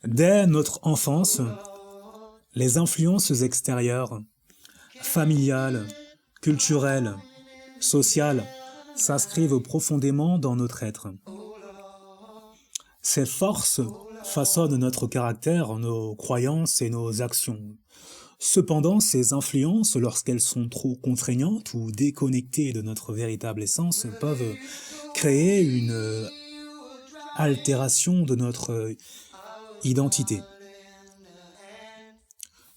Dès notre enfance, les influences extérieures, familiales, culturelles, sociales, s'inscrivent profondément dans notre être. Ces forces façonnent notre caractère, nos croyances et nos actions. Cependant, ces influences, lorsqu'elles sont trop contraignantes ou déconnectées de notre véritable essence, peuvent créer une altération de notre identité.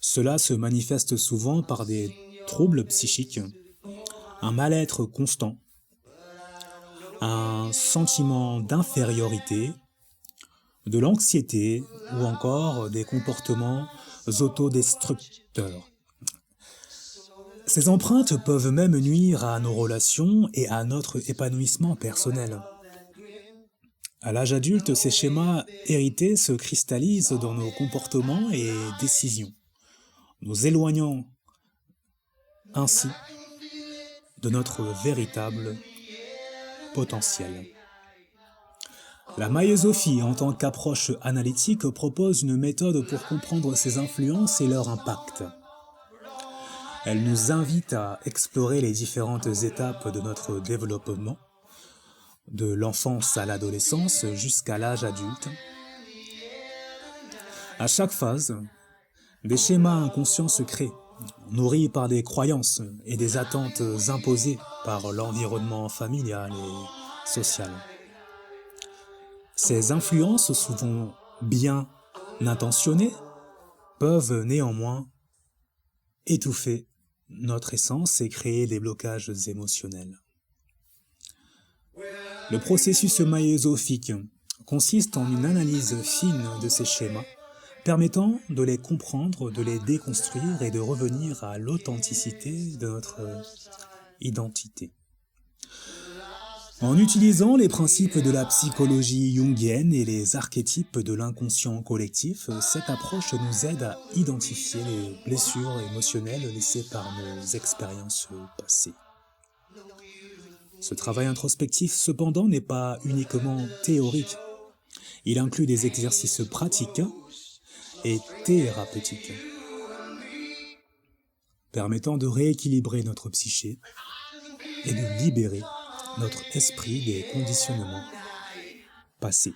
Cela se manifeste souvent par des troubles psychiques, un mal-être constant, un sentiment d'infériorité, de l'anxiété ou encore des comportements autodestructeurs. Ces empreintes peuvent même nuire à nos relations et à notre épanouissement personnel. À l'âge adulte, ces schémas hérités se cristallisent dans nos comportements et décisions, nous éloignant ainsi de notre véritable potentiel. La maïosophie, en tant qu'approche analytique, propose une méthode pour comprendre ces influences et leur impact. Elle nous invite à explorer les différentes étapes de notre développement, de l'enfance à l'adolescence jusqu'à l'âge adulte. À chaque phase, des schémas inconscients se créent, nourris par des croyances et des attentes imposées par l'environnement familial et social. Ces influences, souvent bien intentionnées, peuvent néanmoins étouffer notre essence et créer des blocages émotionnels. Le processus maïosophique consiste en une analyse fine de ces schémas, permettant de les comprendre, de les déconstruire et de revenir à l'authenticité de notre identité. En utilisant les principes de la psychologie jungienne et les archétypes de l'inconscient collectif, cette approche nous aide à identifier les blessures émotionnelles laissées par nos expériences passées. Ce travail introspectif, cependant, n'est pas uniquement théorique. Il inclut des exercices pratiques et thérapeutiques, permettant de rééquilibrer notre psyché et de libérer notre esprit des conditionnements passés.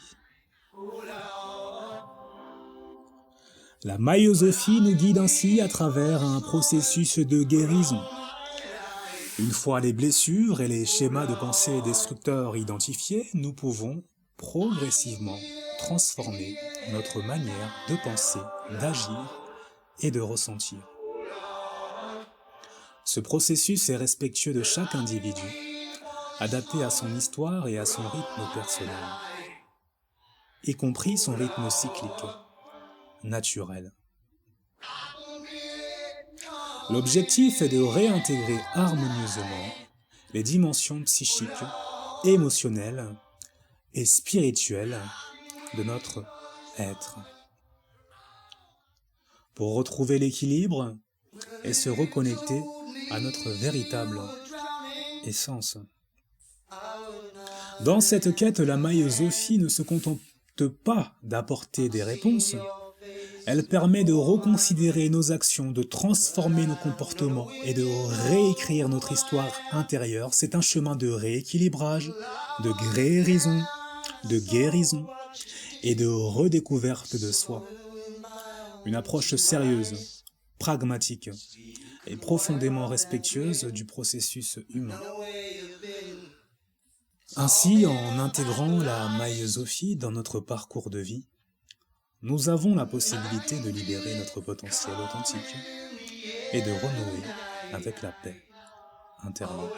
La maïosophie nous guide ainsi à travers un processus de guérison. Une fois les blessures et les schémas de pensée destructeurs identifiés, nous pouvons progressivement transformer notre manière de penser, d'agir et de ressentir. Ce processus est respectueux de chaque individu, adapté à son histoire et à son rythme personnel, y compris son rythme cyclique, naturel. L'objectif est de réintégrer harmonieusement les dimensions psychiques, émotionnelles et spirituelles de notre être, pour retrouver l'équilibre et se reconnecter à notre véritable essence. Dans cette quête, la maïosophie ne se contente pas d'apporter des réponses. Elle permet de reconsidérer nos actions, de transformer nos comportements et de réécrire notre histoire intérieure. C'est un chemin de rééquilibrage, de guérison et de redécouverte de soi. Une approche sérieuse, pragmatique et profondément respectueuse du processus humain. Ainsi, en intégrant la maïosophie dans notre parcours de vie, nous avons la possibilité de libérer notre potentiel authentique et de renouer avec la paix intérieure.